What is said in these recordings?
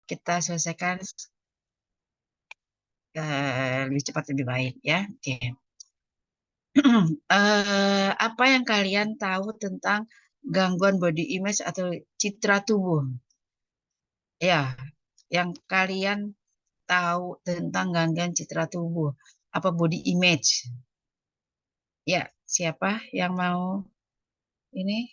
kita selesaikan lebih cepat lebih baik ya. Oke. Apa yang kalian tahu tentang gangguan body image atau citra tubuh? Ya, yang kalian tahu tentang gangguan citra tubuh, apa body image? Ya, siapa yang mau ini?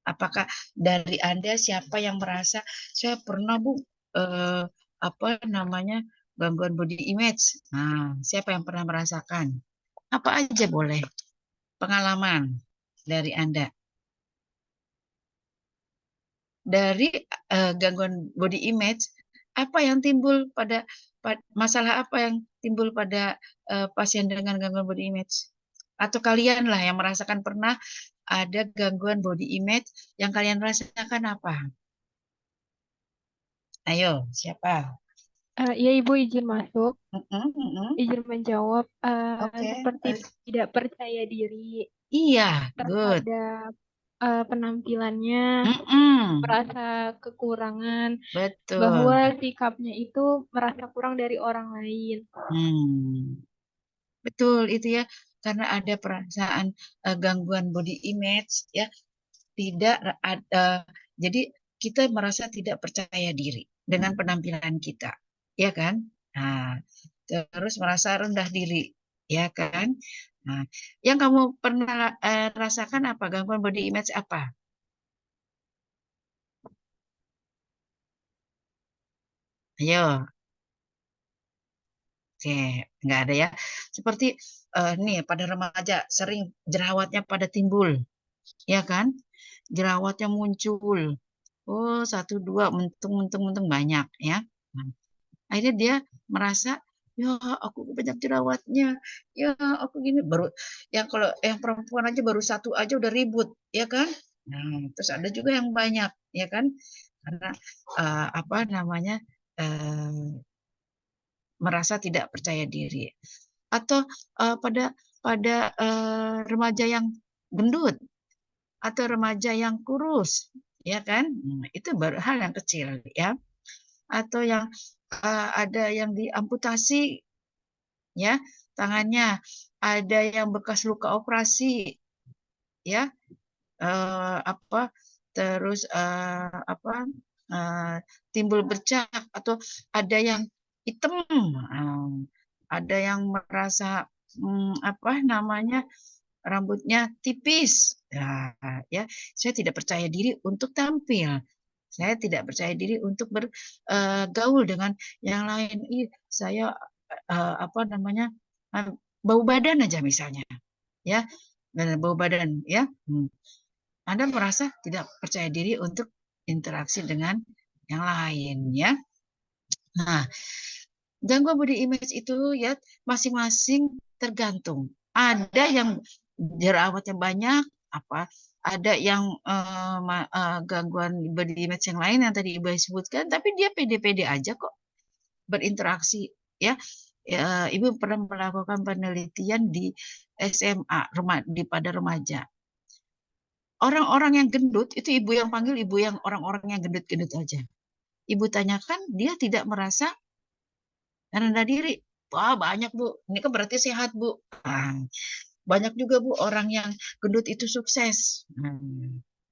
Apakah dari Anda siapa yang merasa saya pernah Bu eh, apa namanya gangguan body image? Nah, siapa yang pernah merasakan? Apa aja boleh pengalaman dari Anda dari gangguan body image, apa yang timbul masalah apa yang timbul pada pasien dengan gangguan body image? Atau kalian lah yang merasakan pernah ada gangguan body image yang kalian rasakan apa? Ayo, siapa? Ya, Ibu izin masuk, Mm-mm, mm-mm. izin menjawab. Oke. Seperti tidak percaya diri Iya, good. terhadap penampilannya, Mm-mm, merasa kekurangan, bahwa betul. sikapnya itu merasa kurang dari orang lain. Hmm, betul itu ya. Karena ada perasaan gangguan body image ya, tidak ada. Jadi kita merasa tidak percaya diri dengan penampilan kita, ya kan? Nah, terus merasa rendah diri, ya kan? Nah, yang kamu pernah rasakan apa? Gangguan body image apa? Ayo, oke, nggak ada ya. Seperti nih pada remaja sering jerawatnya pada timbul, ya kan? Jerawatnya muncul. Oh, satu dua mentung banyak ya. Nah, akhirnya dia merasa ya aku banyak jerawatnya, ya aku gini baru yang kalau yang perempuan aja baru satu aja udah ribut, ya kan? Nah, terus ada juga yang banyak, ya kan? Karena apa namanya merasa tidak percaya diri atau pada remaja yang gendut atau remaja yang kurus, ya kan? Itu baru hal yang kecil, ya. Atau yang ada yang diamputasi ya tangannya, ada yang bekas luka operasi ya, apa terus apa eh, timbul bercak atau ada yang hitam, ada yang merasa apa namanya rambutnya tipis. Nah, ya, saya tidak percaya diri untuk tampil. Saya tidak percaya diri untuk bergaul dengan yang lain. Ih, saya apa namanya bau badan aja misalnya, ya, dan bau badan, ya. Anda merasa tidak percaya diri untuk interaksi dengan yang lain, ya. Nah, gangguan body image itu ya masing-masing tergantung. Ada yang jerawatnya banyak, apa ada yang gangguan body image yang lain yang tadi Ibu sebutkan, tapi dia pede-pede aja kok berinteraksi ya. Ibu pernah melakukan penelitian di SMA pada remaja. Orang-orang yang gendut itu ibu yang panggil ibu yang orang-orang yang gendut-gendut aja. Ibu tanyakan dia tidak merasa rendah diri. Wah, banyak Bu. Ini kan berarti sehat Bu. Nah, banyak juga Bu orang yang gendut itu sukses.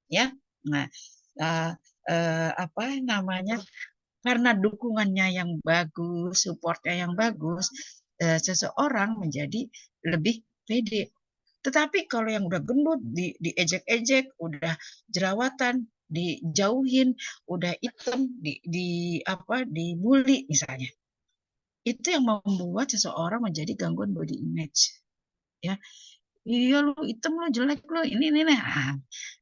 Ya. Nah, eh, apa namanya? Karena dukungannya yang bagus, supportnya yang bagus, seseorang menjadi lebih pede. Tetapi kalau yang udah gendut, diejek-ejek, udah jerawatan, dijauhin, udah hitam, apa, dibully misalnya, itu yang membuat seseorang menjadi gangguan body image. Ya, iya lu hitam lu jelek lu ini nih.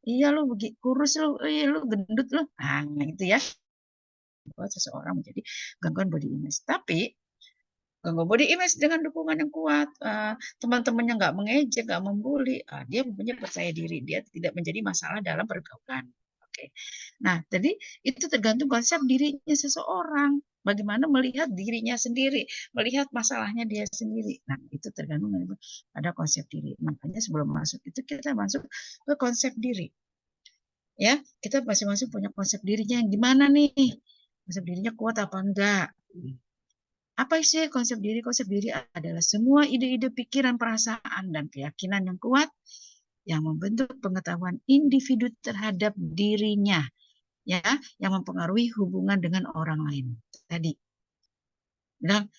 Iya lu kurus lu, iya lu gendut lu. Itu ya membuat seseorang menjadi gangguan body image. Tapi gangguan body image dengan dukungan yang kuat, teman-temannya nggak mengejek, nggak membuli, dia punya percaya diri, dia tidak menjadi masalah dalam pergaulan. Oke. Nah, jadi itu tergantung konsep dirinya seseorang. bagaimana melihat dirinya sendiri, melihat masalahnya dia sendiri. Nah, itu tergantung pada konsep diri. Makanya sebelum masuk itu kita masuk ke konsep diri. Ya, kita masing-masing punya konsep dirinya yang gimana nih? Konsep dirinya kuat apa enggak? Apa sih konsep diri? Konsep diri adalah semua ide-ide, pikiran, perasaan, dan keyakinan yang kuat yang membentuk pengetahuan individu terhadap dirinya, ya, yang mempengaruhi hubungan dengan orang lain. Tadi bilang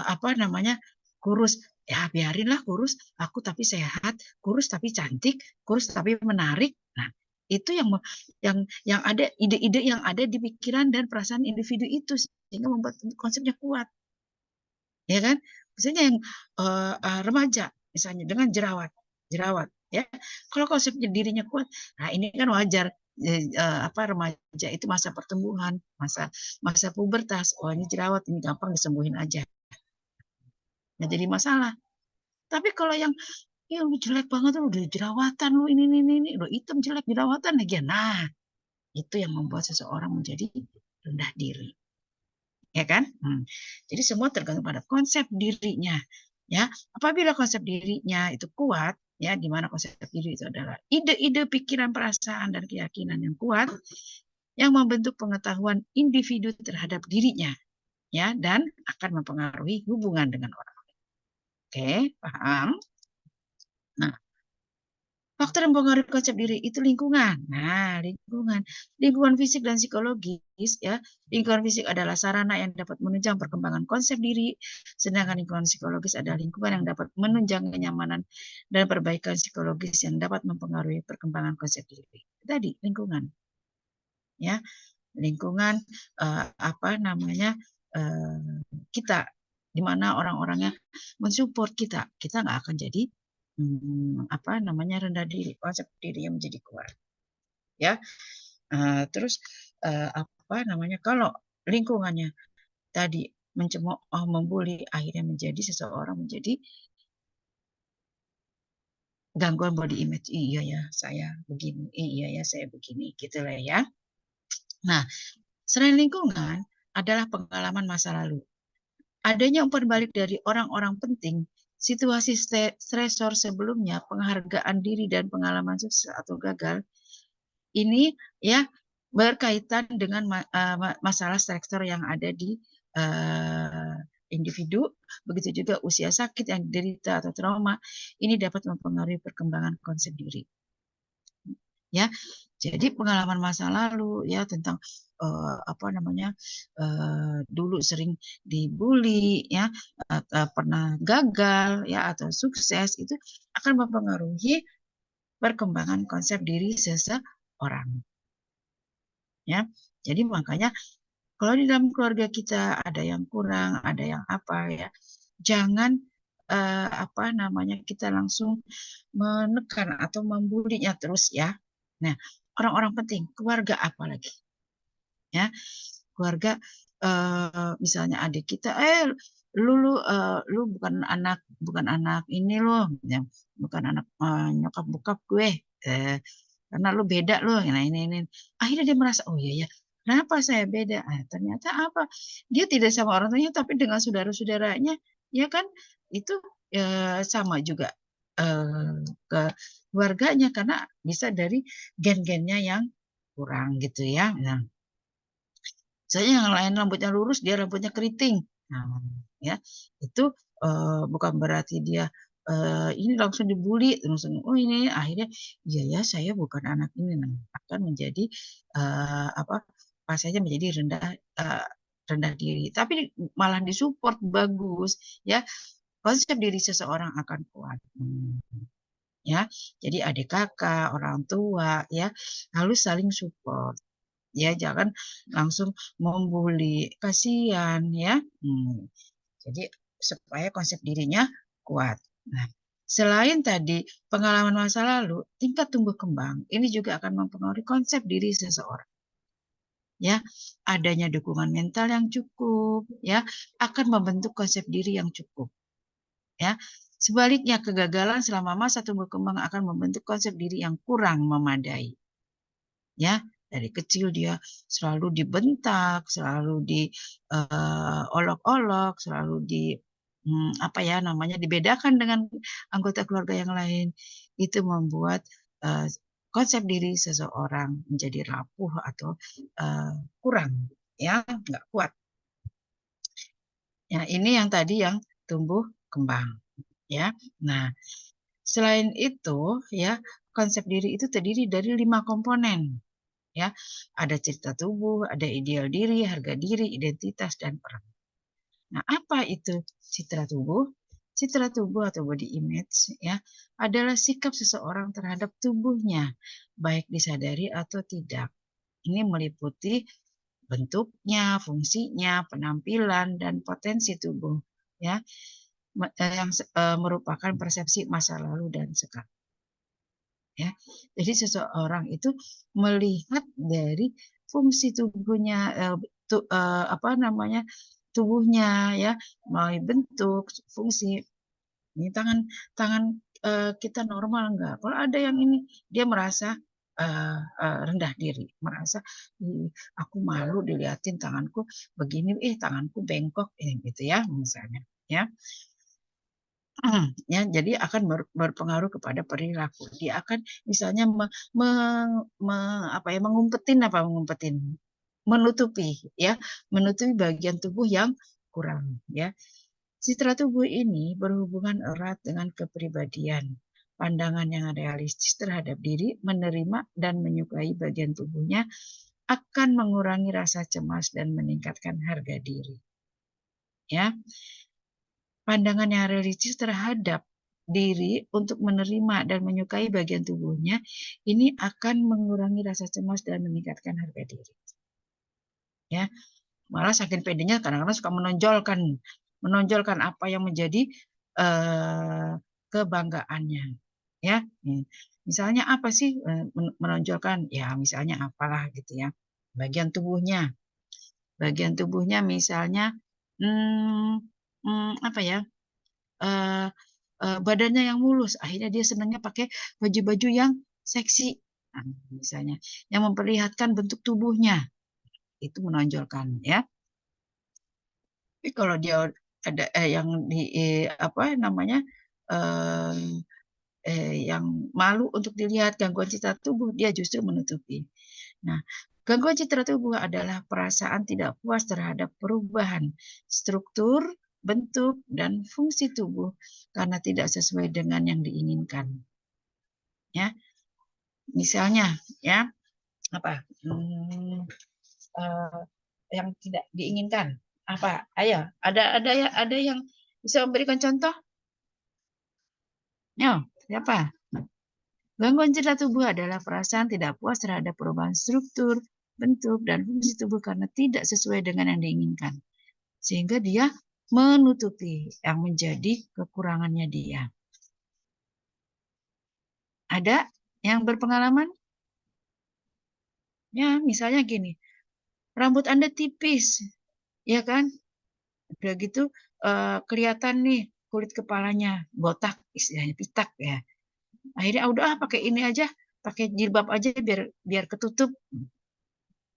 apa namanya, kurus, ya biarinlah kurus, aku tapi sehat, kurus tapi cantik, kurus tapi menarik. Nah, itu yang ada ide-ide yang ada di pikiran dan perasaan individu itu sehingga membuat konsepnya kuat. Ya kan? Misalnya yang remaja misalnya dengan jerawat ya. Kalau konsepnya dirinya kuat, nah ini kan wajar. Apa remaja itu masa pertumbuhan, masa pubertas. Oh ini jerawat, ini gampang disembuhin aja. Nggak jadi masalah. Tapi kalau yang ya lu jelek banget lu udah jerawatan lu ini lu hitam jelek jerawatan lagi. Nah, itu yang membuat seseorang menjadi rendah diri. Ya kan? Jadi semua tergantung pada konsep dirinya. Ya, apabila konsep dirinya itu kuat, ya, di mana konsep diri itu adalah ide-ide, pikiran, perasaan, dan keyakinan yang kuat yang membentuk pengetahuan individu terhadap dirinya, ya, dan akan mempengaruhi hubungan dengan orang lain. Oke, paham? Nah, faktor yang mempengaruhi konsep diri itu lingkungan. Nah, lingkungan fisik dan psikologis, ya. Lingkungan fisik adalah sarana yang dapat menunjang perkembangan konsep diri, sedangkan lingkungan psikologis adalah lingkungan yang dapat menunjang kenyamanan dan perbaikan psikologis yang dapat mempengaruhi perkembangan konsep diri. Tadi lingkungan, ya. Lingkungan apa namanya kita, di mana orang-orangnya mensupport kita nggak akan jadi apa namanya rendah diri, konsep dirinya menjadi kuat, ya. Terus apa namanya, kalau lingkungannya tadi mencemooh, membuli, akhirnya menjadi seseorang menjadi gangguan body image. Iya ya, saya begini. Iya ya, saya begini, gitu lah ya. Nah, selain lingkungan adalah pengalaman masa lalu. Adanya umpan balik dari orang-orang penting, situasi stresor sebelumnya, penghargaan diri dan pengalaman sukses atau gagal, ini ya berkaitan dengan masalah stresor yang ada di individu, begitu juga usia sakit yang diderita atau trauma, ini dapat mempengaruhi perkembangan konsep diri. Ya, jadi pengalaman masa lalu ya tentang apa namanya dulu sering dibully ya, pernah gagal ya atau sukses, itu akan mempengaruhi perkembangan konsep diri seseorang. Ya, jadi makanya kalau di dalam keluarga kita ada yang kurang, ada yang apa ya, jangan apa namanya kita langsung menekan atau membulinya terus ya. Nah, orang-orang penting, keluarga apalagi, ya, keluarga misalnya adik kita, lu bukan anak ini loh, ya, bukan anak nyokap bokap gue, karena lu beda loh, nah ini. Akhirnya dia merasa, oh iya ya, kenapa saya beda? Ternyata apa? Dia tidak sama orang tuanya, tapi dengan saudara-saudaranya, ya kan, itu sama juga ke keluarganya karena bisa dari gen-gennya yang kurang gitu ya. Nah, saya yang lain rambutnya lurus, dia rambutnya keriting. Nah, ya itu bukan berarti dia ini langsung dibully, langsung oh ini akhirnya iya ya saya bukan anak ini, nah, akan menjadi apa pas saja menjadi rendah diri. Tapi malah disupport bagus ya, konsep diri seseorang akan kuat. Ya, jadi adik kakak, orang tua ya harus saling support. Ya, jangan langsung membuli, kasihan ya. Jadi supaya konsep dirinya kuat. Nah, selain tadi pengalaman masa lalu, tingkat tumbuh kembang ini juga akan mempengaruhi konsep diri seseorang. Ya, adanya dukungan mental yang cukup ya akan membentuk konsep diri yang cukup. Ya. Sebaliknya, kegagalan selama masa tumbuh kembang akan membentuk konsep diri yang kurang memadai. Ya, Dari kecil dia selalu dibentak, selalu diolok-olok, selalu apa ya namanya, dibedakan dengan anggota keluarga yang lain. Itu membuat konsep diri seseorang menjadi rapuh atau kurang, ya, nggak kuat. Ya, ini yang tadi yang tumbuh kembang, ya. Nah, selain itu, ya, konsep diri itu terdiri dari 5 komponen, ya. Ada cerita tubuh, ada ideal diri, harga diri, identitas, dan peran. Nah, apa itu citra tubuh? Citra tubuh atau body image, ya, adalah sikap seseorang terhadap tubuhnya, baik disadari atau tidak. Ini meliputi bentuknya, fungsinya, penampilan, dan potensi tubuh, ya, yang merupakan persepsi masa lalu dan sekarang. Ya, jadi seseorang itu melihat dari fungsi tubuhnya, apa namanya, tubuhnya, ya, melalui bentuk, fungsi. Ini tangan tangan kita normal enggak? Kalau ada yang ini, dia merasa rendah diri, merasa aku malu dilihatin tanganku begini, tanganku bengkok, gitu ya, misalnya, ya. Ya, jadi akan berpengaruh kepada perilaku. Dia akan misalnya menutupi, ya, menutupi bagian tubuh yang kurang, ya. Citra tubuh ini berhubungan erat dengan kepribadian, pandangan yang realistis terhadap diri, menerima dan menyukai bagian tubuhnya akan mengurangi rasa cemas dan meningkatkan harga diri. Ya, pandangan yang realistis terhadap diri untuk menerima dan menyukai bagian tubuhnya ini akan mengurangi rasa cemas dan meningkatkan harga diri. Ya, malah saking pedenya kadang-kadang suka menonjolkan apa yang menjadi kebanggaannya, ya. Misalnya apa sih menonjolkan? Ya, misalnya apalah gitu ya. Bagian tubuhnya misalnya apa ya? Badannya yang mulus, akhirnya dia senangnya pakai baju-baju yang seksi, nah, misalnya, yang memperlihatkan bentuk tubuhnya, itu menonjolkan, ya. Tapi kalau dia ada yang apa namanya, yang malu untuk dilihat gangguan citra tubuh, dia justru menutupi. Nah, gangguan citra tubuh adalah perasaan tidak puas terhadap perubahan struktur, bentuk, dan fungsi tubuh karena tidak sesuai dengan yang diinginkan. Ya, misalnya, ya, apa? Yang tidak diinginkan apa? Ayo, ada yang bisa memberikan contoh? Yo, siapa? Gangguan citra tubuh adalah perasaan tidak puas terhadap perubahan struktur, bentuk, dan fungsi tubuh karena tidak sesuai dengan yang diinginkan. Sehingga dia menutupi yang menjadi kekurangannya dia. Ada yang berpengalaman? Ya, misalnya gini, rambut Anda tipis, ya kan? Udah gitu kelihatan nih kulit kepalanya botak, istilahnya pitak ya. Akhirnya udah pakai ini aja, pakai jilbab aja biar ketutup,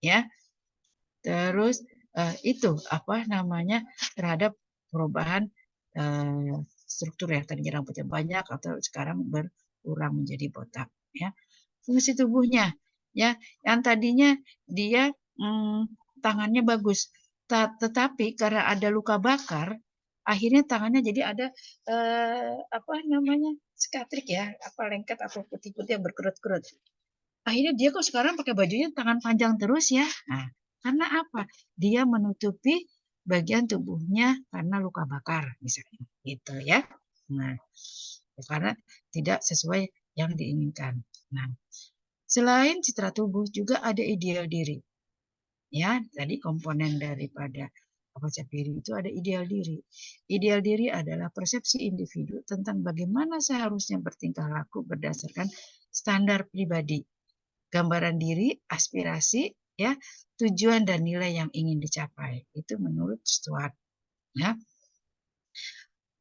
ya. Terus itu apa namanya terhadap perubahan struktur ya, tadinya rambutnya banyak atau sekarang berkurang menjadi botak, ya. Fungsi tubuhnya, ya, yang tadinya dia tangannya bagus, tetapi karena ada luka bakar, akhirnya tangannya jadi ada apa namanya skatrik ya, apa lengket atau putih-putih yang berkerut-kerut. Akhirnya dia kok sekarang pakai bajunya tangan panjang terus ya. Nah, karena apa? Dia menutupi bagian tubuhnya karena luka bakar misalnya, gitu ya. Nah, karena tidak sesuai yang diinginkan. Nah, selain citra tubuh juga ada ideal diri. Ya, tadi komponen daripada konsep diri itu ada ideal diri. Ideal diri adalah persepsi individu tentang bagaimana seharusnya bertingkah laku berdasarkan standar pribadi, gambaran diri, aspirasi, ya, tujuan dan nilai yang ingin dicapai. Itu menurut Stuart, ya.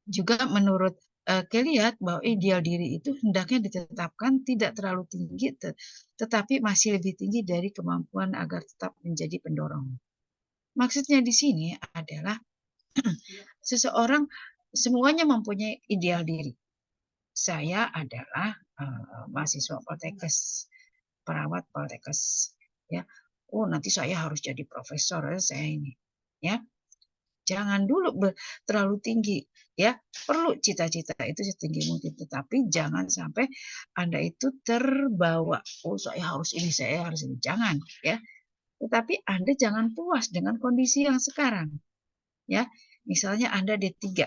Juga menurut lihat bahwa ideal diri itu hendaknya ditetapkan tidak terlalu tinggi, tetapi masih lebih tinggi dari kemampuan agar tetap menjadi pendorong. Maksudnya di sini adalah seseorang semuanya mempunyai ideal diri. Saya adalah mahasiswa Poltekkes, perawat Poltekkes, ya. Oh, nanti saya harus jadi profesor, saya ini, ya. Jangan dulu terlalu tinggi, ya. Perlu cita-cita itu setinggi mungkin, tetapi jangan sampai Anda itu terbawa. Oh, saya harus ini, saya harus ini. Jangan, ya. Tetapi Anda jangan puas dengan kondisi yang sekarang, ya. Misalnya Anda D3,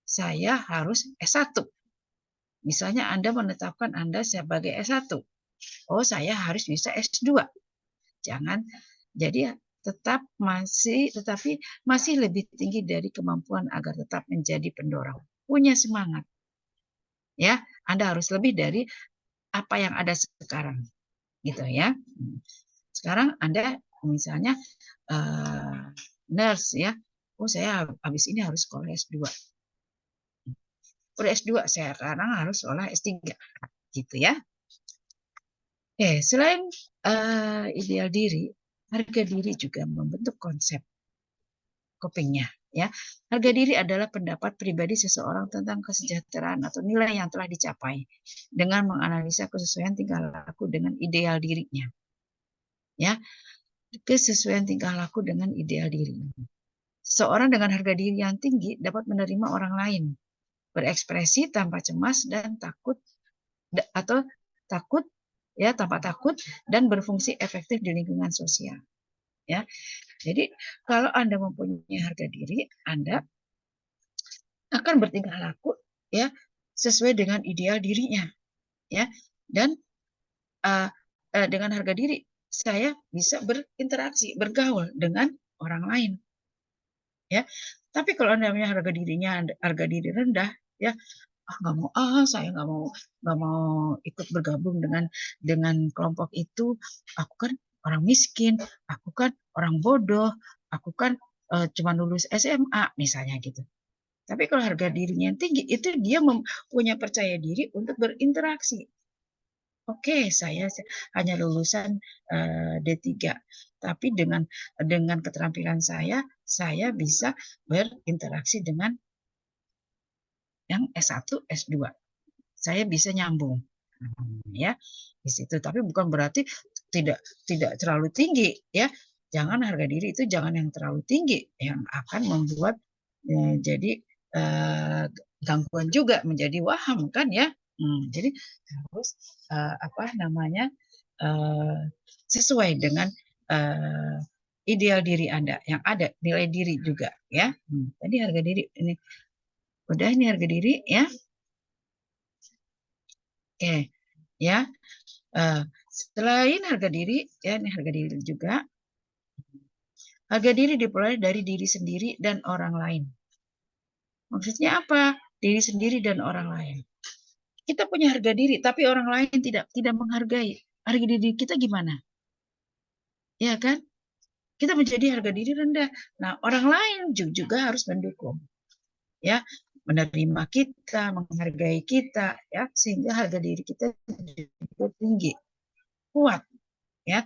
saya harus S1. Misalnya Anda menetapkan Anda sebagai S1. Oh, saya harus bisa S2. Jangan. Jadi tetapi masih lebih tinggi dari kemampuan agar tetap menjadi pendorong. Punya semangat. Ya, Anda harus lebih dari apa yang ada sekarang. Gitu ya. Sekarang Anda misalnya nurse ya. Oh, saya habis ini harus sekolah S2. Udah S2, saya sekarang harus sekolah S3. Gitu ya. Oke, selain ideal diri, harga diri juga membentuk konsep copingnya. Ya, harga diri adalah pendapat pribadi seseorang tentang kesejahteraan atau nilai yang telah dicapai dengan menganalisa kesesuaian tingkah laku dengan ideal dirinya. Ya, kesesuaian tingkah laku dengan ideal dirinya. Seorang dengan harga diri yang tinggi dapat menerima orang lain, berekspresi tanpa cemas dan takut atau takut ya tanpa takut dan berfungsi efektif di lingkungan sosial. Ya, jadi kalau Anda mempunyai harga diri, Anda akan bertingkah laku ya sesuai dengan ideal dirinya ya, dan dengan harga diri saya bisa berinteraksi, bergaul dengan orang lain ya. Tapi kalau Anda punya harga diri rendah ya, nggak mau, saya nggak mau ikut bergabung dengan kelompok itu, aku kan orang miskin, aku kan orang bodoh, aku kan cuma lulus SMA misalnya gitu. Tapi kalau harga dirinya yang tinggi, itu dia punya percaya diri untuk berinteraksi. Oke, saya hanya lulusan D3, tapi dengan keterampilan saya bisa berinteraksi dengan yang S1, S2. Saya bisa nyambung. Ya, di situ. Tapi bukan berarti tidak terlalu tinggi, ya. Jangan harga diri itu jangan yang terlalu tinggi yang akan membuat jadi gangguan juga menjadi waham kan ya. Jadi harus sesuai dengan ideal diri Anda yang ada, nilai diri juga ya. Tadi harga diri ini udah, ini harga diri ya. Oke, ya. Selain harga diri, ya ini harga diri juga. Harga diri diperoleh dari diri sendiri dan orang lain. Maksudnya apa? Diri sendiri dan orang lain. Kita punya harga diri, tapi orang lain tidak menghargai. Harga diri kita gimana? Ya kan? Kita menjadi harga diri rendah. Nah, orang lain juga harus mendukung. Ya, menerima kita, menghargai kita, ya, sehingga harga diri kita juga tinggi, kuat, ya.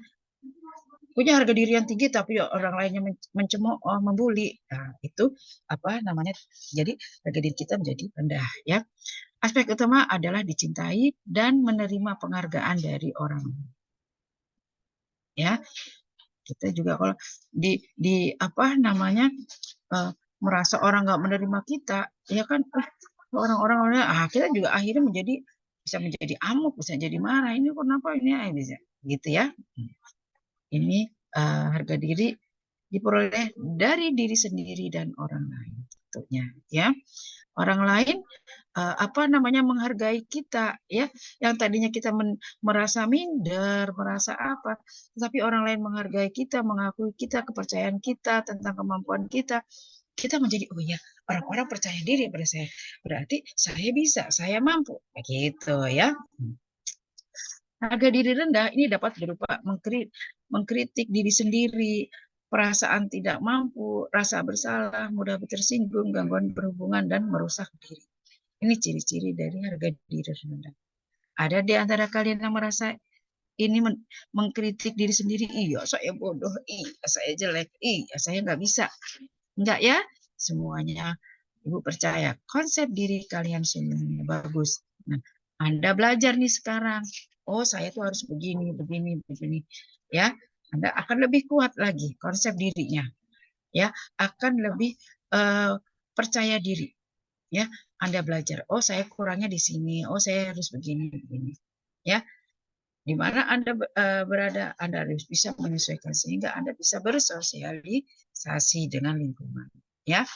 Punya harga diri yang tinggi tapi orang lainnya mencemooh, membuli. Nah, itu apa namanya? Jadi harga diri kita menjadi rendah, ya. Aspek utama adalah dicintai dan menerima penghargaan dari orang. Ya. Kita juga kalau di apa namanya? Merasa orang nggak menerima kita, ya kan, orang-orang kita juga akhirnya bisa menjadi amuk, bisa jadi marah. Ini kenapa ini bisa gitu ya. Ini harga diri diperoleh dari diri sendiri dan orang lain tentunya ya. Orang lain menghargai kita ya, yang tadinya kita merasa minder, merasa apa, tetapi orang lain menghargai kita, mengakui kita, kepercayaan kita tentang kemampuan kita menjadi oh ya, orang-orang percaya diri pada saya, berarti saya bisa, saya mampu begitu ya. Harga diri rendah ini dapat berupa mengkritik diri sendiri, perasaan tidak mampu, rasa bersalah, mudah tersinggung, gangguan berhubungan, dan merusak diri. Ini ciri-ciri dari harga diri rendah. Ada di antara kalian yang merasa ini mengkritik diri sendiri, iya saya bodoh, iya saya jelek, iya saya nggak bisa. Enggak ya, semuanya Ibu percaya konsep diri kalian semuanya bagus. Nah, Anda belajar nih sekarang, oh saya tuh harus begini, begini, begini. Ya, Anda akan lebih kuat lagi konsep dirinya. Ya, akan lebih percaya diri. Ya, Anda belajar, oh saya kurangnya di sini, oh saya harus begini, begini. Ya, di mana Anda berada, Anda harus bisa menyesuaikan sehingga Anda bisa bersosialisasi dengan lingkungan. Ya,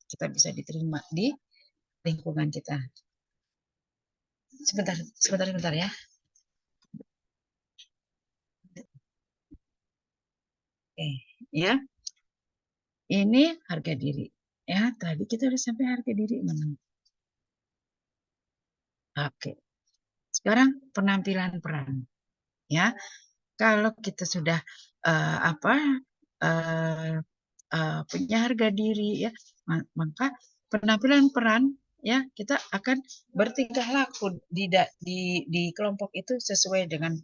kita bisa diterima di lingkungan kita. Sebentar ya. Oke, ya. Ini harga diri. Ya, tadi kita udah sampai harga diri mana? Oke. Sekarang penampilan peran. Ya, kalau kita sudah punya harga diri ya, maka penampilan peran ya kita akan bertingkah laku di kelompok itu sesuai dengan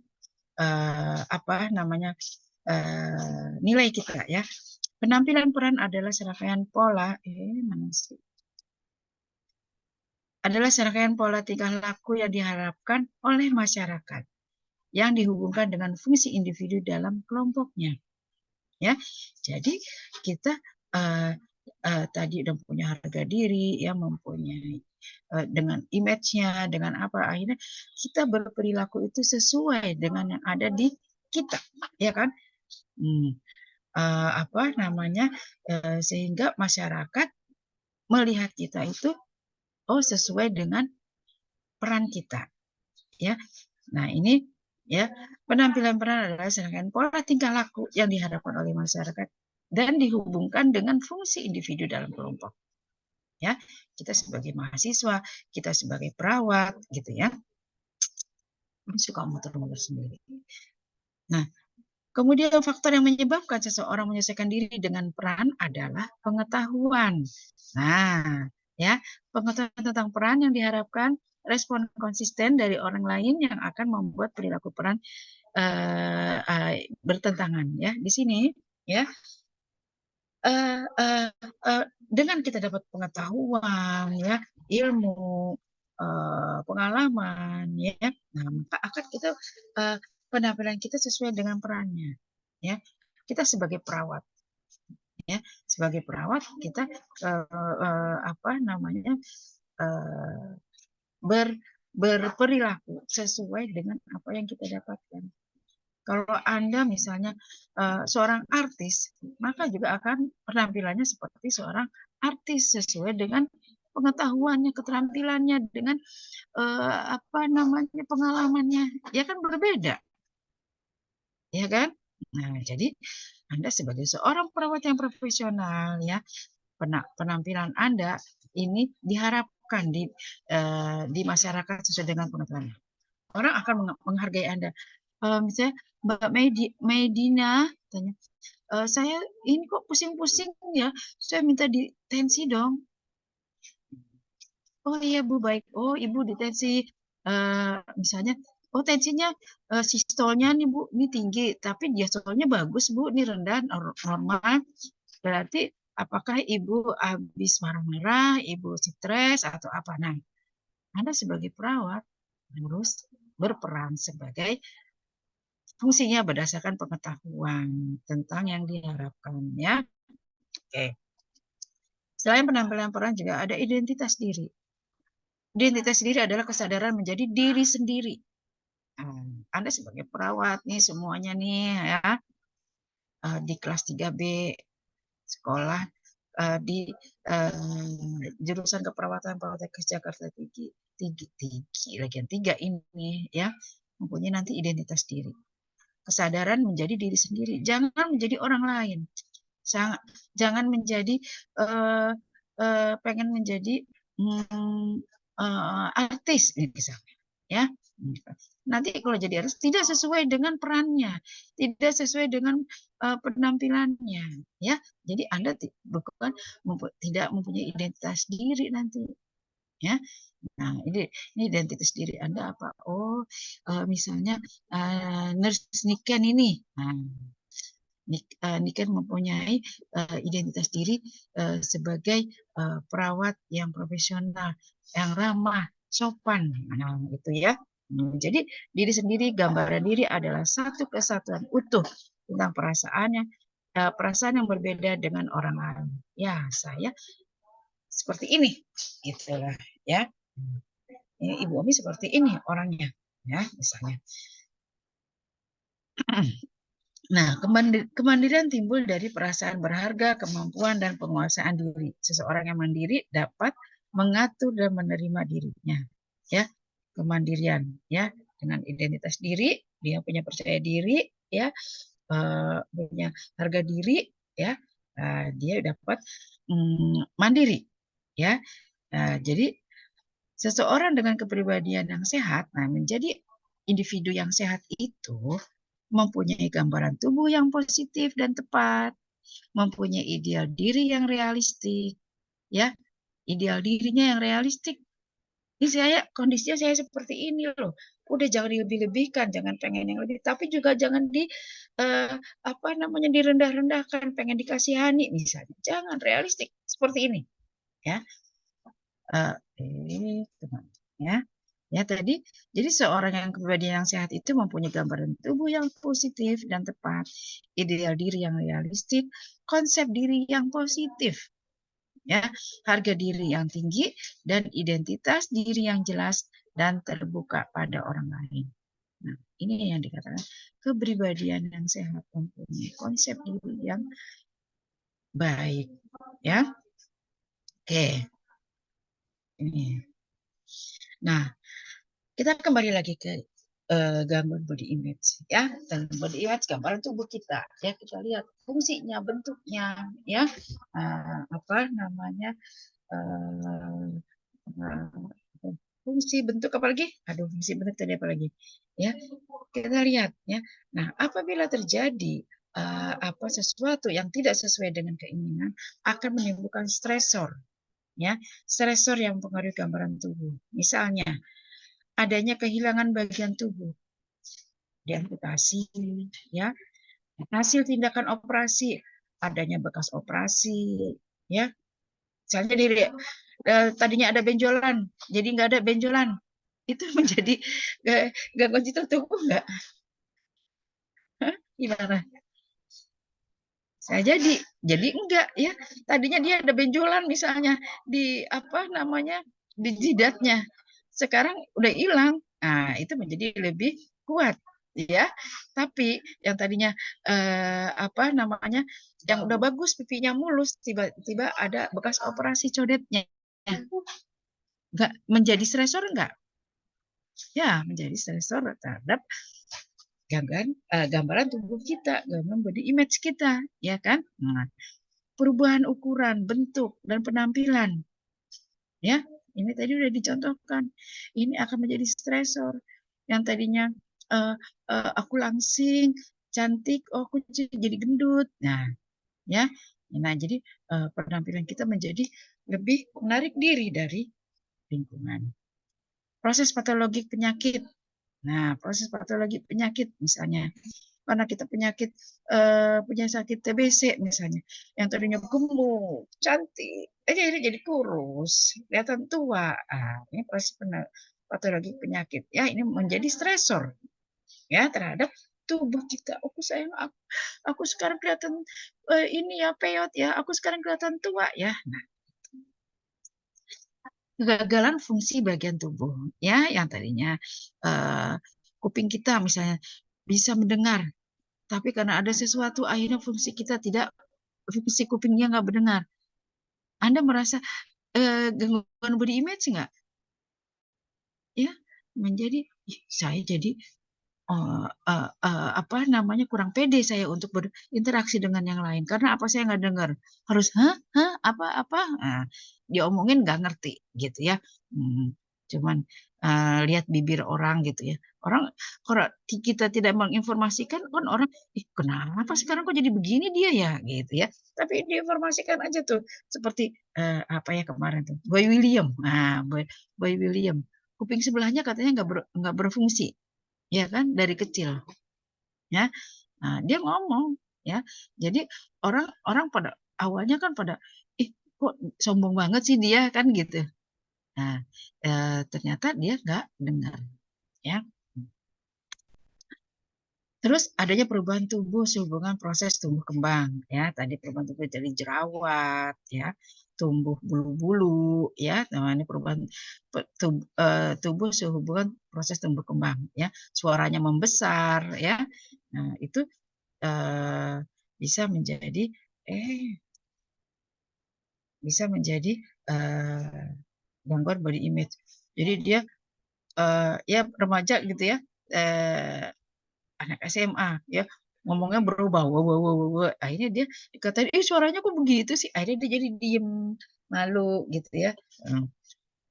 nilai kita ya. Penampilan peran adalah serangkaian pola adalah serangkaian pola tingkah laku yang diharapkan oleh masyarakat yang dihubungkan dengan fungsi individu dalam kelompoknya. Ya, jadi kita tadi udah punya harga diri, ya mempunyai dengan image-nya, dengan apa akhirnya kita berperilaku itu sesuai dengan yang ada di kita, ya kan? Sehingga masyarakat melihat kita itu sesuai dengan peran kita, ya. Nah ini ya penampilan peran adalah serangkaian pola tingkah laku yang diharapkan oleh masyarakat dan dihubungkan dengan fungsi individu dalam kelompok. Ya, kita sebagai mahasiswa, kita sebagai perawat, gitu ya. Ini suka muter-muter sendiri. Nah, kemudian faktor yang menyebabkan seseorang menyesuaikan diri dengan peran adalah pengetahuan. Nah, ya, pengetahuan tentang peran yang diharapkan respon konsisten dari orang lain yang akan membuat perilaku peran bertentangan. Ya, di sini ya dengan kita dapat pengetahuan, ya, ilmu, pengalaman, ya, nah maka akan kita penampilan kita sesuai dengan perannya, ya. Kita sebagai perawat, ya, sebagai perawat kita berperilaku sesuai dengan apa yang kita dapatkan. Kalau Anda misalnya seorang artis, maka juga akan penampilannya seperti seorang artis sesuai dengan pengetahuannya, keterampilannya, dengan pengalamannya, ya kan berbeda, ya kan? Nah, jadi Anda sebagai seorang perawat yang profesional, ya, penampilan Anda ini diharapkan di masyarakat sesuai dengan pengetahuan. Orang akan menghargai Anda. Misalnya Mbak Medina tanya, saya ini kok pusing-pusing ya, saya minta ditensi dong. Oh iya Bu, baik. Oh Ibu ditensi, misalnya, oh tensinya sistolnya nih Bu, ini tinggi, tapi diastolnya bagus Bu, ini rendah, normal. Berarti apakah Ibu habis marah-marah, Ibu stres atau apa? Nah, Anda sebagai perawat harus berperan sebagai fungsinya berdasarkan pengetahuan tentang yang diharapkan, ya. Oke. Selain penampilan peran juga ada identitas diri. Identitas diri adalah kesadaran menjadi diri sendiri. Anda sebagai perawat nih semuanya nih ya di kelas 3B sekolah di jurusan keperawatan Poltekkes Jakarta Tinggi Legian 3 ini ya mempunyai nanti identitas diri. Kesadaran menjadi diri sendiri, jangan menjadi orang lain. Jangan menjadi pengen menjadi artis misalnya, ya. Nanti kalau jadi artis tidak sesuai dengan perannya, tidak sesuai dengan penampilannya, ya. Jadi Anda bukan tidak mempunyai identitas diri nanti. ya. Nah, ini identitas diri Anda apa? Oh, misalnya nurse Niken ini. Nah, Niken mempunyai identitas diri sebagai perawat yang profesional, yang ramah, sopan. Nah, itu ya. Jadi diri sendiri, gambaran diri adalah satu kesatuan utuh tentang perasaan yang berbeda dengan orang lain. Ya, saya seperti ini, gitulah ya. Ibu Omi seperti ini orangnya, ya misalnya. Nah, kemandirian timbul dari perasaan berharga, kemampuan, dan penguasaan diri. Seseorang yang mandiri dapat mengatur dan menerima dirinya. Ya, kemandirian, ya, dengan identitas diri, dia punya percaya diri, ya, punya harga diri, ya, dia dapat mandiri, ya. Jadi seseorang dengan kepribadian yang sehat, nah menjadi individu yang sehat itu mempunyai gambaran tubuh yang positif dan tepat, mempunyai ideal diri yang realistik, ya, ideal dirinya yang realistik. Ini kondisinya saya seperti ini loh. Udah jangan dilebih-lebihkan, jangan pengen yang lebih, tapi juga jangan direndah-rendahkan, pengen dikasihani misalnya. Jangan, realistik seperti ini, ya. Teman, ya. Ya tadi, jadi seorang yang kepribadian yang sehat itu mempunyai gambaran tubuh yang positif dan tepat, ideal diri yang realistik, konsep diri yang positif, ya, harga diri yang tinggi, dan identitas diri yang jelas dan terbuka pada orang lain. Nah, ini yang dikatakan kepribadian yang sehat, mempunyai konsep diri yang baik, ya. Oke, ini. Nah, kita kembali lagi ke gangguan body image, ya. Dan body image gambaran tubuh kita, ya, kita lihat fungsinya, bentuknya, ya, apa namanya, fungsi bentuk apa lagi? Aduh, fungsi bentuk tadi apa lagi? Ya, kita lihat, ya. Nah, apabila terjadi apa sesuatu yang tidak sesuai dengan keinginan, akan menimbulkan stresor, ya, stresor yang mempengaruhi gambaran tubuh. Misalnya, adanya kehilangan bagian tubuh, diamputasi, ya, hasil tindakan operasi, adanya bekas operasi, ya, misalnya tadinya ada benjolan, jadi nggak ada benjolan, itu menjadi gangguan citra tubuh nggak? Gimana? Saya jadi enggak, ya, tadinya dia ada benjolan misalnya di apa namanya di jidatnya, sekarang udah hilang. Nah, itu menjadi lebih kuat, ya. Tapi yang tadinya apa namanya yang udah bagus pipinya mulus, tiba-tiba ada bekas operasi codetnya. Enggak menjadi stresor enggak? Ya, menjadi stresor terhadap gambaran tubuh kita, gambaran body image kita, ya kan? Nah, perubahan ukuran, bentuk, dan penampilan, ya, ini tadi udah dicontohkan. Ini akan menjadi stresor. Yang tadinya aku langsing, cantik, oh aku jadi gendut. Nah, ya, nah jadi penampilan kita menjadi lebih menarik diri dari lingkungan. Proses patologi penyakit. Nah, proses patologi penyakit misalnya karena kita punya sakit TBC misalnya, yang tadinya gemuk, cantik, ini jadi kurus, kelihatan tua. Ini proses patologi penyakit. Ya, ini menjadi stresor, ya, terhadap tubuh kita. Aku sekarang kelihatan ini ya peyot ya. Aku sekarang kelihatan tua ya. Nah, kegagalan fungsi bagian tubuh, ya, yang tadinya kuping kita misalnya bisa mendengar, tapi karena ada sesuatu akhirnya fungsi kupingnya nggak mendengar. Anda merasa gangguan body image nggak? Ya, menjadi saya jadi apa namanya kurang pede saya untuk berinteraksi dengan yang lain karena apa saya nggak dengar, harus apa, nah, diomongin nggak ngerti gitu ya. cuman lihat bibir orang gitu ya. Orang kalau kita tidak menginformasikan kan orang, kenapa sekarang kok jadi begini dia ya gitu ya. Tapi diinformasikan aja tuh seperti apa ya kemarin tuh Boy William. Nah, Boy William kuping sebelahnya katanya nggak berfungsi ya kan dari kecil ya. Nah, dia ngomong ya. Jadi orang pada awalnya kan pada kok sombong banget sih dia kan gitu. Nah, ternyata dia nggak dengar ya. Terus adanya perubahan tubuh sehubungan proses tumbuh kembang ya. Tadi perubahan tubuh dari jerawat ya, tumbuh bulu-bulu ya. Nah, ini perubahan tubuh sehubungan proses tumbuh kembang ya. Suaranya membesar ya. Nah, itu bisa menjadi gangguan body image. Jadi dia ya remaja gitu ya, anak SMA ya, ngomongnya berubah, akhirnya dia dikatain, suaranya kok begitu sih, akhirnya dia jadi diem, malu gitu ya.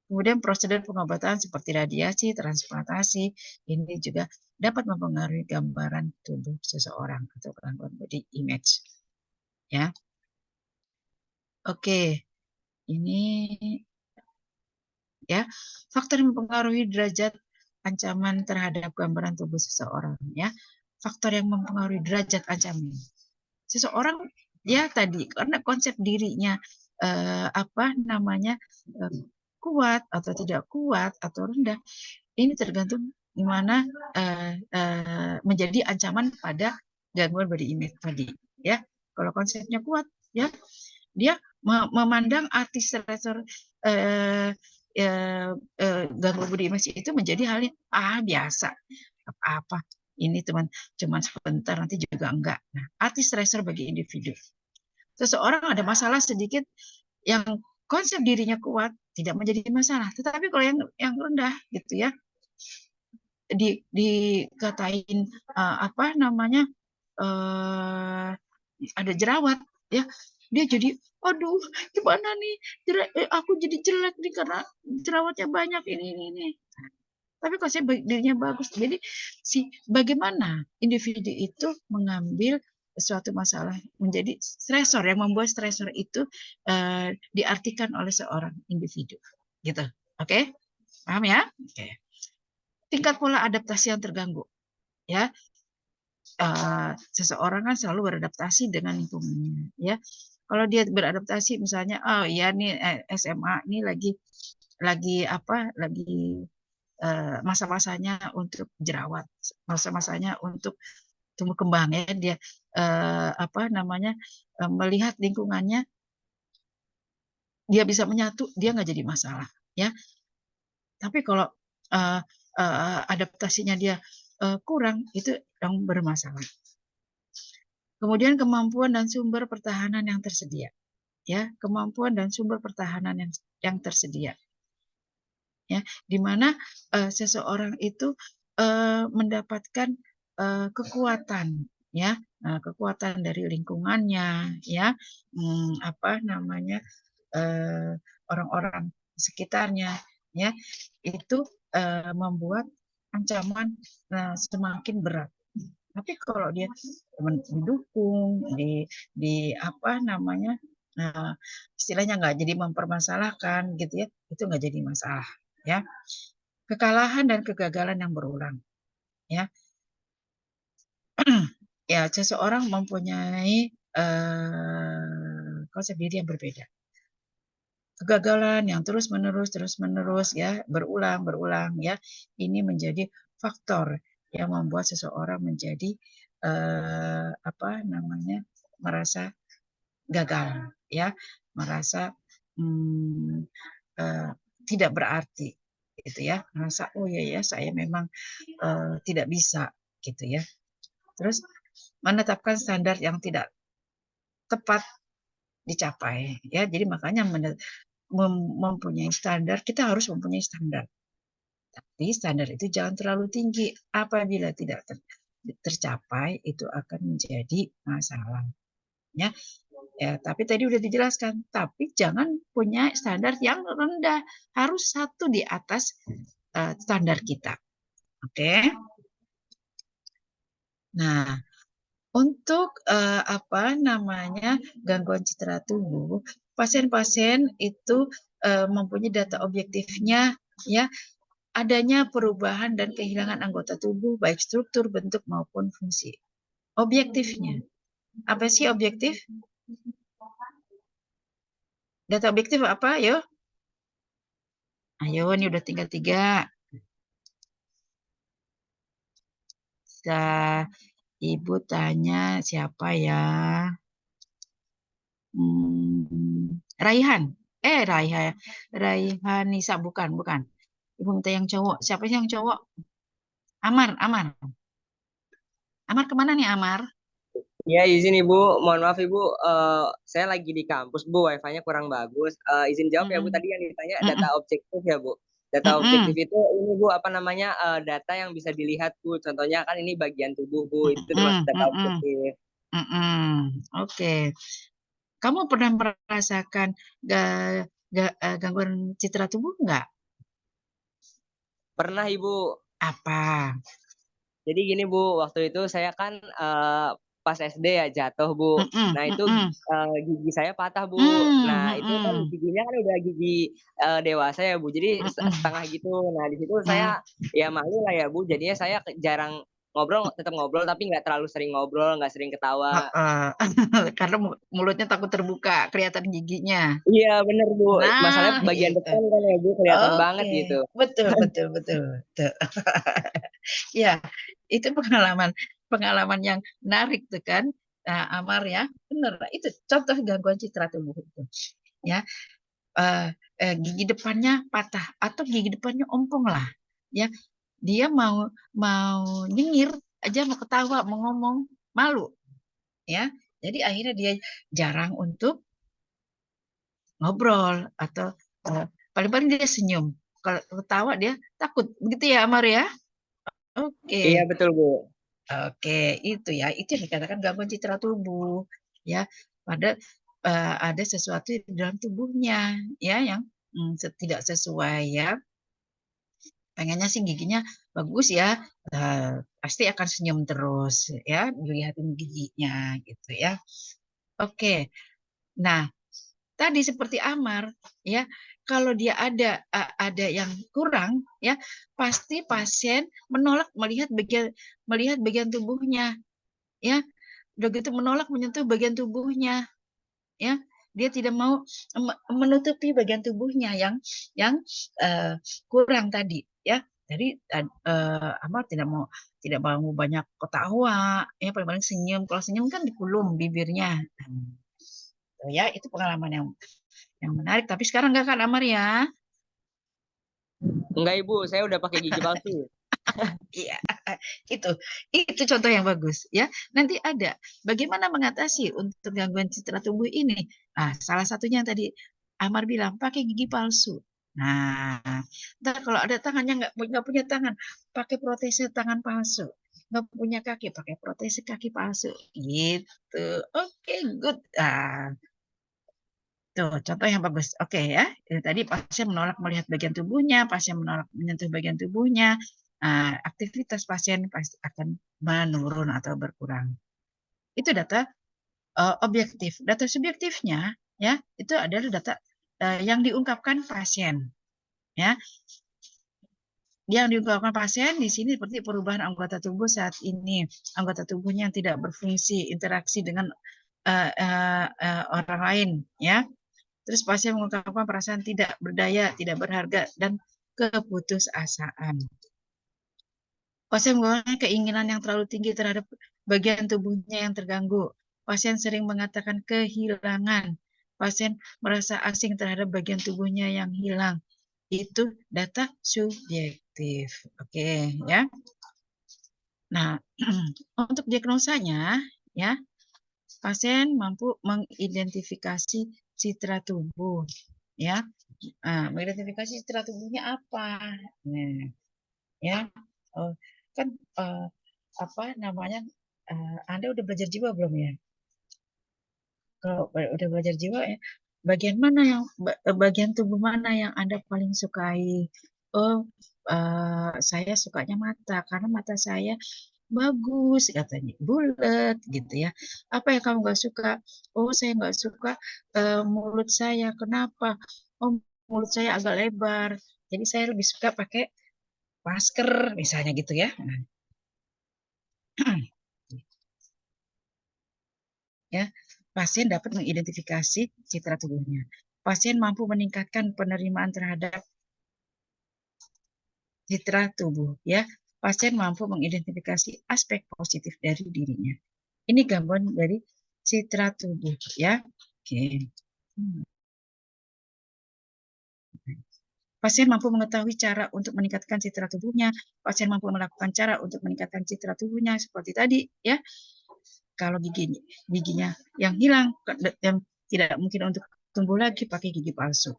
Kemudian prosedur pengobatan seperti radiasi, transplantasi, ini juga dapat mempengaruhi gambaran tubuh seseorang atau gangguan body image. Ya, oke, ini ya faktor yang mempengaruhi derajat ancaman terhadap gambaran tubuh seseorang ya. Faktor yang mempengaruhi derajat ancaman seseorang ya tadi karena konsep dirinya kuat atau tidak kuat atau rendah, ini tergantung gimana menjadi ancaman pada gangguan body image tadi ya. Kalau konsepnya kuat ya, dia memandang artis stresor gangguan body image itu menjadi hal yang biasa, apa ini cuman sebentar nanti juga enggak. Nah, artis stresor bagi individu. Seseorang ada masalah sedikit yang konsep dirinya kuat tidak menjadi masalah, tetapi kalau yang rendah gitu ya, dikatain ada jerawat ya, dia jadi aduh gimana nih, aku jadi jelek nih karena jerawatnya banyak ini. Tapi konsep dirinya bagus. Jadi bagaimana individu itu mengambil suatu masalah menjadi stresor, yang membuat stresor itu diartikan oleh seorang individu. Gitu. Oke? Paham ya? Oke. Tingkat pola adaptasi yang terganggu. Ya. Seseorang kan selalu beradaptasi dengan lingkungannya, ya. Kalau dia beradaptasi misalnya, ya nih SMA ini lagi masa-masanya untuk jerawat, masa-masanya untuk tumbuh kembang ya, dia melihat lingkungannya, dia bisa menyatu, dia nggak jadi masalah ya. Tapi kalau adaptasinya dia kurang, itu yang bermasalah. Kemudian kemampuan dan sumber pertahanan yang tersedia, ya, kemampuan dan sumber pertahanan yang tersedia, ya, di mana seseorang itu mendapatkan kekuatan, ya, kekuatan dari lingkungannya, ya, orang-orang sekitarnya, ya, itu membuat ancaman semakin berat. Tapi kalau dia mendukung, istilahnya nggak jadi mempermasalahkan gitu ya, itu nggak jadi masalah ya. Kekalahan dan kegagalan yang berulang ya. Ya, seseorang mempunyai konsep diri yang berbeda. Kegagalan yang terus-menerus ya, berulang ya, ini menjadi faktor yang membuat seseorang menjadi merasa gagal ya, merasa tidak berarti gitu ya, merasa oh ya saya memang tidak bisa gitu ya. Terus menetapkan standar yang tidak tepat dicapai ya, jadi makanya mempunyai standar, kita harus mempunyai standar. Tapi standar itu jangan terlalu tinggi. Apabila tidak tercapai, itu akan menjadi masalah. Ya. Ya, tapi tadi udah dijelaskan, tapi jangan punya standar yang rendah, harus satu di atas standar kita. Oke. Nah, untuk apa namanya gangguan citra tubuh, pasien-pasien itu mempunyai data objektifnya, ya, adanya perubahan dan kehilangan anggota tubuh baik struktur, bentuk maupun fungsi. Objektifnya, apa sih objektif? Data objektif apa? Yo, ayo, ini udah tinggal 3. Ibu tanya siapa ya? Raihan. Raihan Nisa, bukan. Ibu minta yang cowok. Siapa sih yang cowok? Amar. Amar kemana nih Amar? Ya, izin Ibu. Mohon maaf Ibu, saya lagi di kampus Bu, wifi-nya kurang bagus. Izin jawab ya Bu, tadi yang ditanya data objektif ya Bu. Data objektif itu ini Bu, apa namanya, data yang bisa dilihat Bu. Contohnya kan ini bagian tubuh Bu, itu termasuk data objektif. Oke. Kamu pernah merasakan gangguan citra tubuh nggak? Pernah Ibu. Apa? Jadi gini Bu, waktu itu saya kan pas SD ya jatuh Bu. Nah itu gigi saya patah Bu. Nah itu kan giginya kan udah gigi dewasa ya Bu. Jadi setengah gitu. Nah di situ saya ya malu lah ya Bu. Jadinya saya jarang ngobrol, tetap ngobrol tapi nggak terlalu sering ngobrol, nggak sering ketawa. Karena mulutnya takut terbuka, kelihatan giginya. Iya bener Bu. Masalahnya Nah, bagian itu. depan kan ya Bu kelihatan banget Oke, gitu. betul. Ya, itu pengalaman yang menarik tuh kan, Amar ya, bener. Itu contoh gangguan citra tubuh itu. Ya, gigi depannya patah atau gigi depannya ompong lah. Ya, dia mau nyengir aja, mau ketawa, mau ngomong, malu. Ya, jadi akhirnya dia jarang untuk ngobrol atau paling-paling dia senyum. Kalau ketawa dia takut. Begitu ya, Amar ya? Oke. Iya betul Bu. Oke, itu ya. Itu yang dikatakan gangguan citra tubuh. Ya, pada ada sesuatu di dalam tubuhnya ya yang tidak sesuai ya. Pengennya sih giginya bagus ya. Pasti akan senyum terus ya, dilihatin giginya gitu ya. Oke. Nah, tadi seperti Amar ya, kalau dia ada yang kurang ya, pasti pasien menolak melihat bagian tubuhnya ya. Udah gitu menolak menyentuh bagian tubuhnya ya. Dia tidak mau menutupi bagian tubuhnya yang kurang tadi ya. Jadi Amar tidak mau banyak ketawa ya, paling-paling senyum. Kalau senyum kan dikulum bibirnya. Ya, itu pengalaman yang menarik. Tapi sekarang enggak kan Amar ya? Enggak Ibu, saya udah pakai gigi palsu. Iya, itu contoh yang bagus ya. Nanti ada bagaimana mengatasi untuk gangguan citra tubuh ini. Nah, salah satunya yang tadi Amar bilang pakai gigi palsu. Nah, ntar kalau ada tangannya nggak punya tangan, pakai protese tangan palsu. Nggak punya kaki, pakai protese kaki palsu. Gitu. Oke, good. Tuh, contoh yang bagus. Oke ya. Tadi pasien menolak melihat bagian tubuhnya, pasien menolak menyentuh bagian tubuhnya. Aktivitas pasien pasti akan menurun atau berkurang. Itu data objektif. Data subjektifnya ya, itu adalah data yang diungkapkan pasien. Ya, yang diungkapkan pasien di sini seperti perubahan anggota tubuh saat ini, anggota tubuhnya yang tidak berfungsi, interaksi dengan orang lain, ya. Terus pasien mengungkapkan perasaan tidak berdaya, tidak berharga, dan keputusasaan. Pasien mengungkapkan keinginan yang terlalu tinggi terhadap bagian tubuhnya yang terganggu. Pasien sering mengatakan kehilangan. Pasien merasa asing terhadap bagian tubuhnya yang hilang. Itu data subjektif. Oke, ya. Nah, untuk diagnosanya, ya, pasien mampu mengidentifikasi citra tubuh, ya. Mengidentifikasi citra tubuhnya apa? Nah, ya, kan apa namanya? Anda udah belajar jiwa belum ya? kalau udah belajar jiwa ya, bagian tubuh mana yang Anda paling sukai? Oh, saya sukanya mata karena mata saya bagus katanya, bulat gitu ya. Apa yang kamu nggak suka? Oh, saya nggak suka mulut saya. Kenapa? Oh, mulut saya agak lebar. Jadi saya lebih suka pakai masker misalnya gitu ya. Ya, pasien dapat mengidentifikasi citra tubuhnya. Pasien mampu meningkatkan penerimaan terhadap citra tubuh, ya. Pasien mampu mengidentifikasi aspek positif dari dirinya. Ini gambaran dari citra tubuh, ya. Oke. Pasien mampu mengetahui cara untuk meningkatkan citra tubuhnya. Pasien mampu melakukan cara untuk meningkatkan citra tubuhnya seperti tadi, ya. Kalau giginya yang hilang, yang tidak mungkin untuk tumbuh lagi, pakai gigi palsu.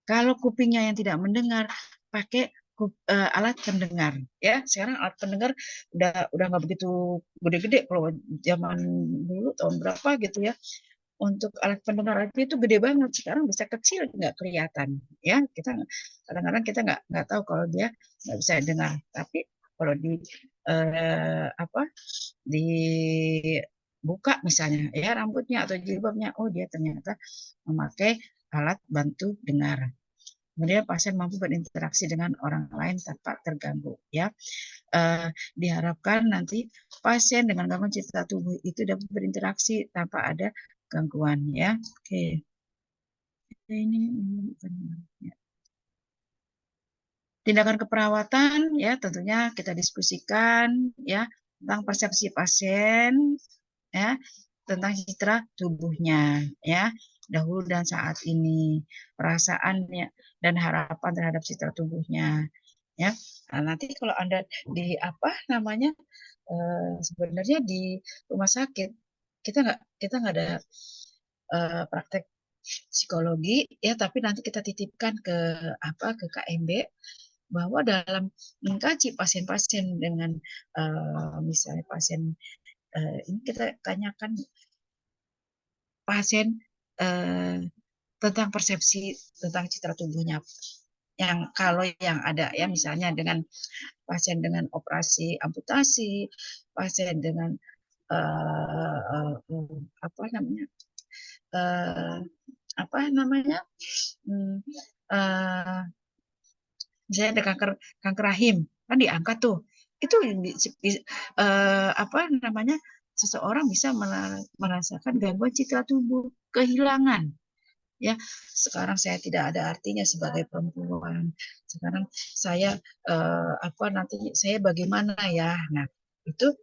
Kalau kupingnya yang tidak mendengar, pakai alat pendengar. Ya, sekarang alat pendengar udah nggak begitu gede-gede. Kalau zaman dulu tahun berapa gitu ya, untuk alat pendengar itu gede banget. Sekarang bisa kecil, nggak kelihatan. Ya, kita kadang-kadang kita nggak tahu kalau dia nggak bisa dengar. Tapi kalau dibuka misalnya ya rambutnya atau jilbabnya, oh dia ternyata memakai alat bantu dengar. Kemudian pasien mampu berinteraksi dengan orang lain tanpa terganggu, ya. Diharapkan nanti pasien dengan gangguan citra tubuh itu dapat berinteraksi tanpa ada gangguan, ya. Oke. Ini ya. Tindakan keperawatan, ya tentunya kita diskusikan ya tentang persepsi pasien, ya tentang citra tubuhnya, ya dahulu dan saat ini, perasaannya dan harapan terhadap citra tubuhnya, ya. Nah, nanti kalau Anda di apa namanya sebenarnya di rumah sakit kita nggak ada praktek psikologi ya, tapi nanti kita titipkan ke KMB bahwa dalam mengkaji pasien-pasien dengan misalnya pasien ini kita tanyakan pasien tentang persepsi tentang citra tubuhnya, yang kalau yang ada ya misalnya dengan pasien dengan operasi amputasi, pasien dengan apa namanya misalnya ada kanker rahim kan diangkat tuh, itu apa namanya seseorang bisa merasakan gangguan citra tubuh, kehilangan. Ya, sekarang saya tidak ada artinya sebagai perempuan. Sekarang saya nanti saya bagaimana ya. Nah, itu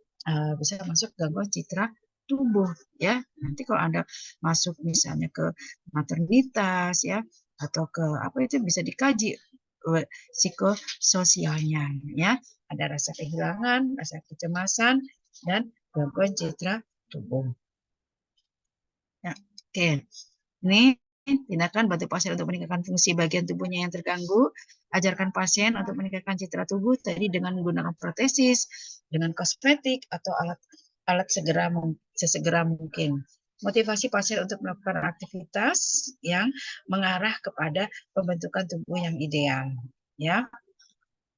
bisa masuk gangguan citra tubuh ya. Nanti kalau Anda masuk misalnya ke maternitas ya atau ke apa itu bisa dikaji psikososialnya ya. Ada rasa kehilangan, rasa kecemasan dan gangguan citra tubuh. Ya, oke. Ini tindakan bantu pasien untuk meningkatkan fungsi bagian tubuhnya yang terganggu. Ajarkan pasien untuk meningkatkan citra tubuh tadi dengan menggunakan protesis, dengan kosmetik atau alat sesegera mungkin. Motivasi pasien untuk melakukan aktivitas yang mengarah kepada pembentukan tubuh yang ideal, ya.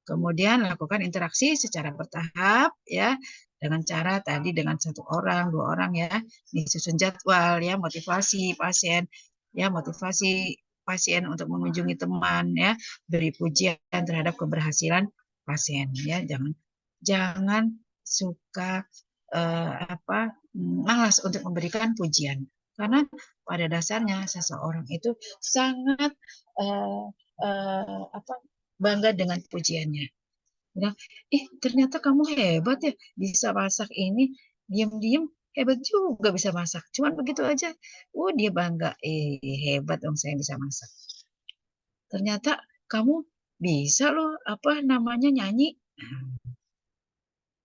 Kemudian lakukan interaksi secara bertahap, ya, dengan cara tadi dengan 1 orang, 2 orang ya, disusun jadwal ya, motivasi pasien ya, motivasi pasien untuk mengunjungi teman ya, beri pujian terhadap keberhasilan pasien ya, jangan suka malas untuk memberikan pujian, karena pada dasarnya seseorang itu sangat bangga dengan pujiannya. Bilang, ternyata kamu hebat ya, bisa masak ini, diam-diam hebat juga bisa masak. Cuman begitu aja, dia bangga, hebat dong saya bisa masak. Ternyata kamu bisa loh, nyanyi.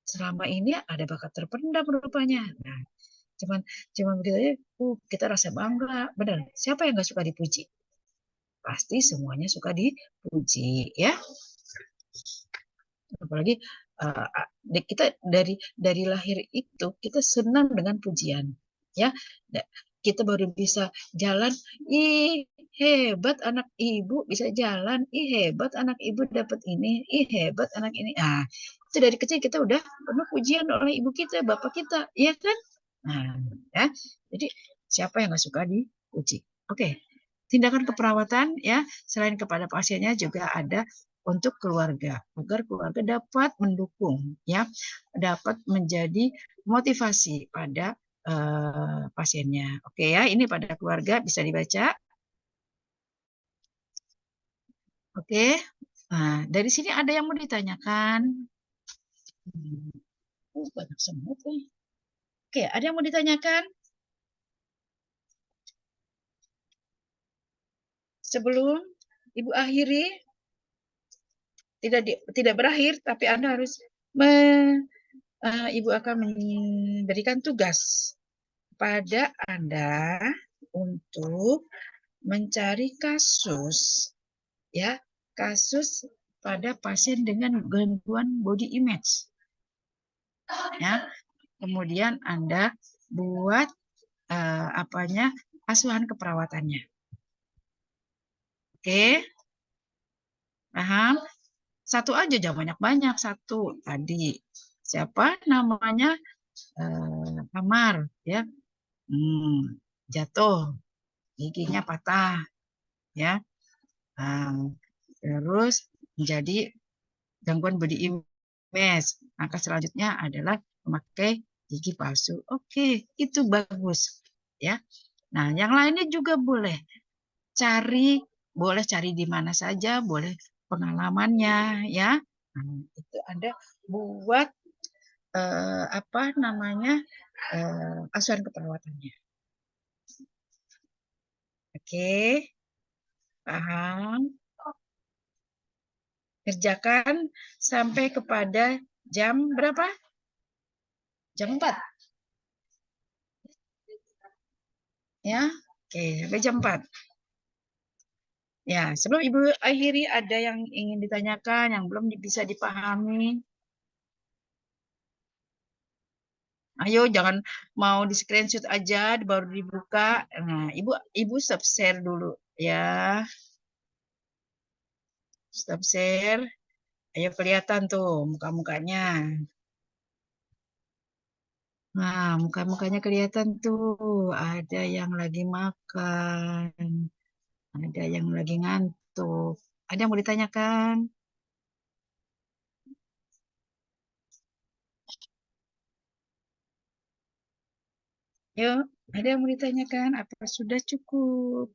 Selama ini ada bakat terpendam rupanya. Nah, cuman begitu aja, kita rasa bangga. Benar, siapa yang nggak suka dipuji? Pasti semuanya suka dipuji, ya. Apalagi kita dari lahir itu kita senang dengan pujian, ya. kita baru bisa jalan, ih hebat anak ibu bisa jalan, ih hebat anak ibu dapat ini, ih hebat anak ini. Ah, itu dari kecil kita udah penuh pujian oleh ibu kita, bapak kita, ya kan? Nah, ya. Jadi siapa yang nggak suka dipuji? Oke. Tindakan keperawatan ya, selain kepada pasiennya juga ada untuk keluarga, agar keluarga dapat mendukung ya, dapat menjadi motivasi pada pasiennya. Oke ya, ini pada keluarga bisa dibaca. Oke. Nah, dari sini ada yang mau ditanyakan? Banyak semut nih. Oke, ada yang mau ditanyakan? Sebelum Ibu akhiri, tidak berakhir, tapi Anda harus Ibu akan memberikan tugas pada Anda untuk mencari kasus, ya, kasus pada pasien dengan gangguan body image, ya. Kemudian Anda buat asuhan keperawatannya. Oke, paham? Satu aja, jangan banyak-banyak. Satu tadi siapa namanya? Amar, ya, jatuh, giginya patah, ya. Terus menjadi gangguan body image. Langkah selanjutnya adalah memakai gigi palsu. Oke, itu bagus, ya. Nah, yang lainnya juga boleh cari di mana saja, boleh pengalamannya, ya. Nah, itu Anda buat asuhan keperawatannya. Oke, paham? Kerjakan sampai kepada jam berapa? Jam 4. Ya, oke, sampai jam 4. Ya, sebelum Ibu akhiri, ada yang ingin ditanyakan, yang belum bisa dipahami? Ayo, jangan mau di screenshot aja, baru dibuka. Nah, Ibu stop share dulu, ya. Stop share. Ayo kelihatan tuh muka-mukanya. Nah, muka-mukanya kelihatan tuh. Ada yang lagi makan. Ada yang lagi ngantuk. Ada yang mau ditanyakan? Yuk, ada yang mau ditanyakan? Apa sudah cukup?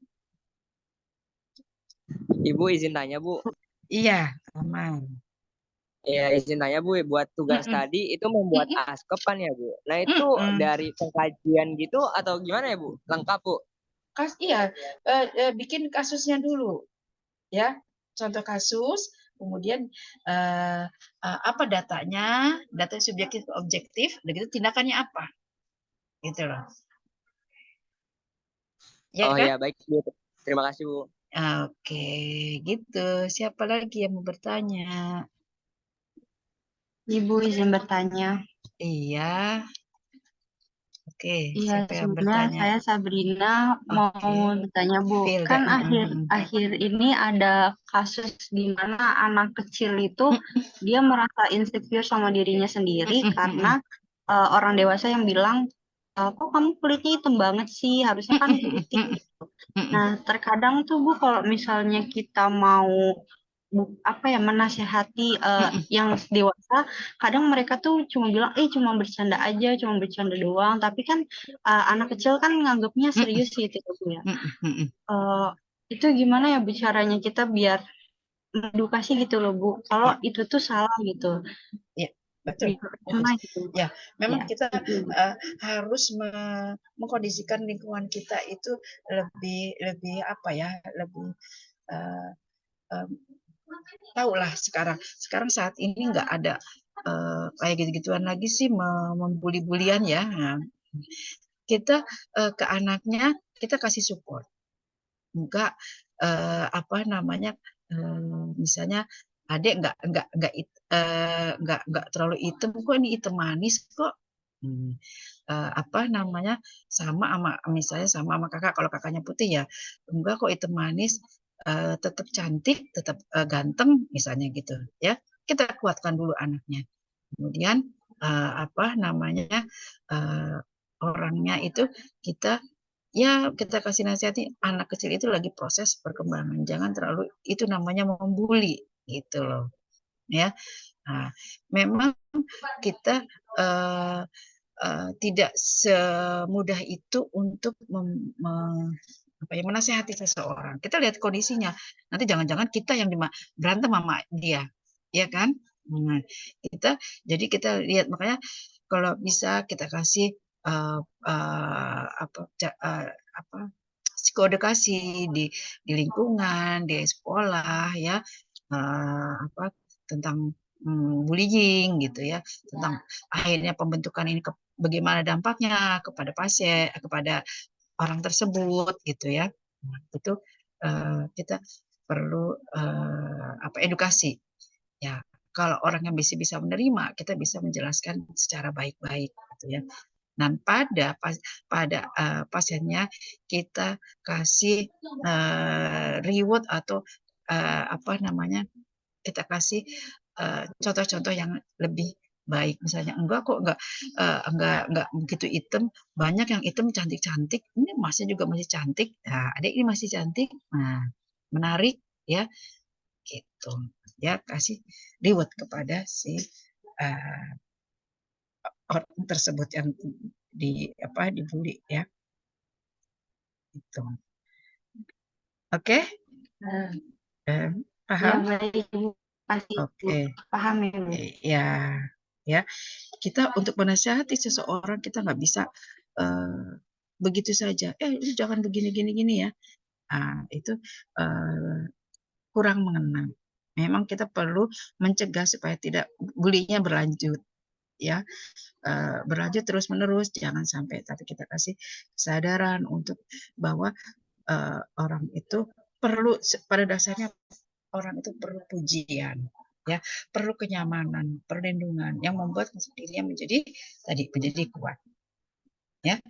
Ibu izin tanya, Bu. Iya, aman. Ya, izin tanya, Bu, buat tugas tadi itu membuat askep kan ya, Bu? Nah, itu dari pengkajian gitu atau gimana ya, Bu? Lengkap, Bu? Iya, bikin kasusnya dulu. Ya, contoh kasus, kemudian apa datanya, data subjektif objektif, begitu tindakannya apa, gitu loh. Ya Oh kan? ya, baik, Bu. Terima kasih, Bu. Oke, gitu. Siapa lagi yang mau bertanya? Ibu izin bertanya. Iya. Oke, Iya, siapa yang sebenarnya bertanya? saya Sabrina mau bertanya, Bu. Filda. Kan akhir ini ada kasus di mana anak kecil itu dia merasa insecure sama dirinya sendiri karena orang dewasa yang bilang, kok kamu kulitnya hitam banget sih, harusnya kan putih gitu. Nah, terkadang tuh Bu, kalau misalnya kita mau menasehati yang dewasa, kadang mereka tuh cuma bilang cuma bercanda aja, cuma bercanda doang, tapi kan anak kecil kan nganggapnya serius gitu ya. Itu gimana ya bicaranya kita biar mengedukasi gitu loh, Bu, kalau itu tuh salah gitu. Ya, betul. Gitu. Ya, memang kita harus mengkondisikan lingkungan kita itu lebih apa ya, lebih tahulah sekarang saat ini nggak ada kayak gitu-gituan lagi sih, membuli-bulian ya. Nah, kita ke anaknya kita kasih support, enggak misalnya adek nggak terlalu hitam kok, ini hitam manis kok, Apa namanya, misalnya sama kakak, kalau kakaknya putih ya enggak kok hitam manis, tetap cantik, tetap ganteng misalnya gitu ya. Kita kuatkan dulu anaknya. Kemudian apa namanya, orangnya itu kita kasih nasihati, anak kecil itu lagi proses perkembangan, jangan terlalu, itu namanya membuli gitu loh ya. Nah, memang kita tidak semudah itu untuk menasehati seseorang. Kita lihat kondisinya. Nanti jangan-jangan kita yang berantem sama dia, ya kan? Nah, jadi kita lihat, makanya kalau bisa kita kasih psikoedukasi di lingkungan, di sekolah ya, tentang bullying gitu ya, tentang akhirnya pembentukan ini bagaimana dampaknya kepada pasien, kepada orang tersebut gitu ya. Nah, itu kita perlu edukasi ya. Kalau orang yang bisa menerima, kita bisa menjelaskan secara baik-baik gitu ya. Dan pada pasiennya kita kasih reward atau apa namanya, kita kasih contoh-contoh yang lebih baik. Misalnya enggak begitu hitam, banyak yang hitam cantik-cantik, ini masnya juga masih cantik, nah adik ini masih cantik, nah menarik ya gitu ya. Kasih reward kepada si orang tersebut yang dibully ya itu. Oke. Paham? Ya, baik, Ibu. Oke. Paham ya, Bu? Ya. Kita untuk menasihati seseorang, kita nggak bisa begitu saja. Itu jangan begini ya. Nah, itu kurang mengenal. Memang kita perlu mencegah supaya tidak bullying-nya berlanjut, ya. Berlanjut terus menerus, jangan sampai. Tapi kita kasih kesadaran untuk bahwa orang itu perlu, pada dasarnya orang itu perlu pujian, ya, perlu kenyamanan, perlindungan yang membuat dirinya menjadi kuat. Ya,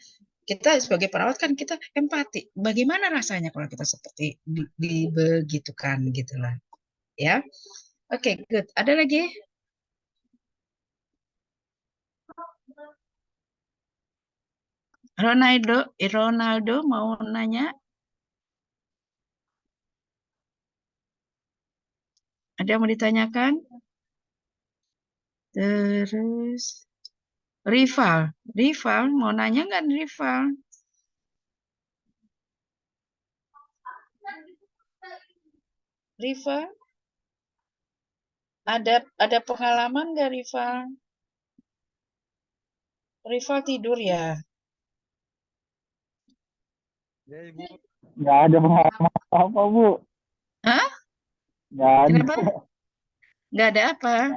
kita sebagai perawat kan kita empati. Bagaimana rasanya kalau kita seperti dibegitukan gitulah, ya. Oke, good. Ada lagi? Ronaldo mau nanya? Ada yang mau ditanyakan? Terus Rival mau nanya nggak Rival? Rival? Ada pengalaman nggak Rival? Rival tidur ya? Ya, Ibu. Nggak ada pengalaman apa, Bu. Hah? Nggak ada. Kenapa? Nggak ada apa?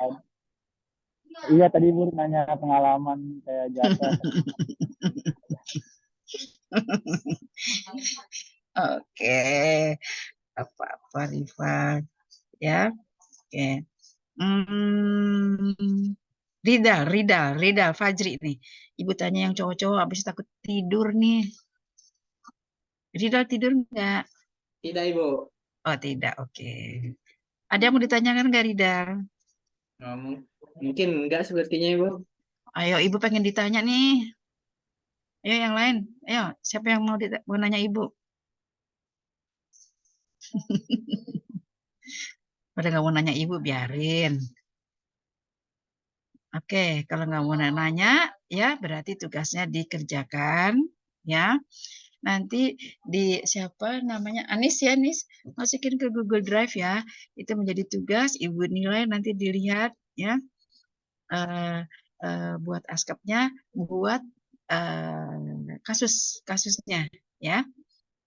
Iya, tadi Bu nanya pengalaman kayak jatuh. Oke. Apa-apa Rival. Ya. Oke. Ridal Fajri nih. Ibu tanya yang cowok-cowok habis takut tidur nih. Ridal tidur nggak? Tidak, Ibu. Oh, tidak. Oke. Ada yang mau ditanyakan nggak, Ridal? Mungkin enggak sepertinya, Ibu. Ayo, Ibu pengen ditanya nih. Ayo yang lain. Ayo, siapa yang mau nanya Ibu? Pada nggak mau nanya Ibu, biarin. Oke, kalau nggak mau nanya, ya berarti tugasnya dikerjakan, ya. Nanti siapa namanya, Anis ya, Anis, masukin ke Google Drive ya. Itu menjadi tugas, Ibu nilai nanti dilihat ya. Buat askapnya, buat kasusnya ya.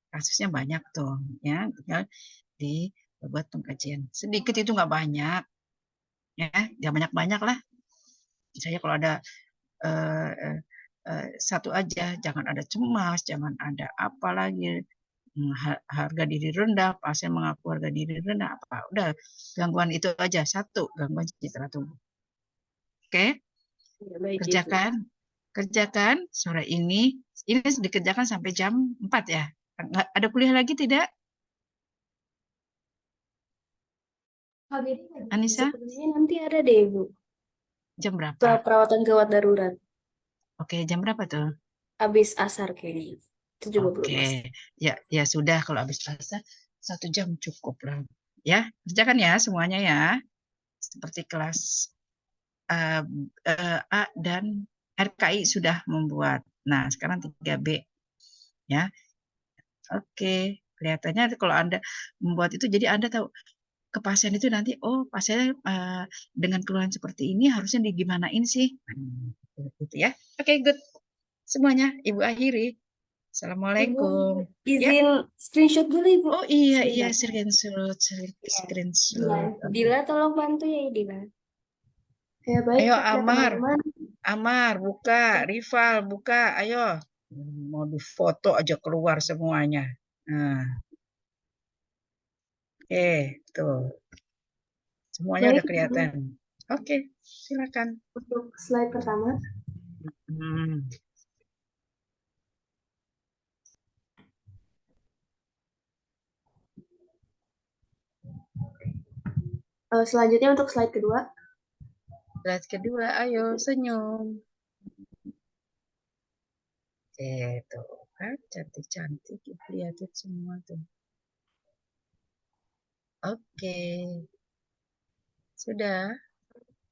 Kasusnya banyak tuh ya, tinggal dibuat pengkajian. Sedikit itu nggak banyak ya, nggak banyak-banyak lah. Misalnya kalau ada satu aja, jangan ada cemas, jangan ada apa lagi, harga diri rendah, pasien mengaku harga diri rendah, apa, udah gangguan itu aja, satu, gangguan citra tubuh. Oke? Ya, baik, Kerjakan. Kerjakan sore ini. Ini dikerjakan sampai jam 4 ya. Ada kuliah lagi tidak? Anissa? Sebenarnya nanti ada deh, Bu. Jam berapa? Perawatan gawat darurat. Oke, jam berapa tuh? Habis asar kayaknya. Itu juga belum pasti. Oke, ya sudah kalau habis asar 1 jam cukup lah. Ya, kerjakan ya semuanya ya. Seperti kelas A dan RKI sudah membuat. Nah, sekarang 3B. Ya. Oke, kelihatannya kalau Anda membuat itu jadi Anda tahu ke pasien itu nanti, oh pasien dengan keluhan seperti ini harusnya digimanain sih. Gitu ya. Oke, good. Semuanya Ibu akhiri. Assalamualaikum. Ibu, izin screenshot dulu, Ibu. Oh iya, Sebentar. screenshot. Dila tolong bantu ya, Dila. Ya, baik, Ayo ya, teman-teman. Amar, buka. Rival, buka. Ayo. Mau difoto aja keluar semuanya. Nah. Oke, tuh. Semuanya Baik, udah kelihatan. Oke, silakan. untuk slide pertama. Selanjutnya untuk slide kedua. Slide kedua, ayo senyum. Oke, tuh kan cantik-cantik, lihatin semua tuh. Oke, sudah.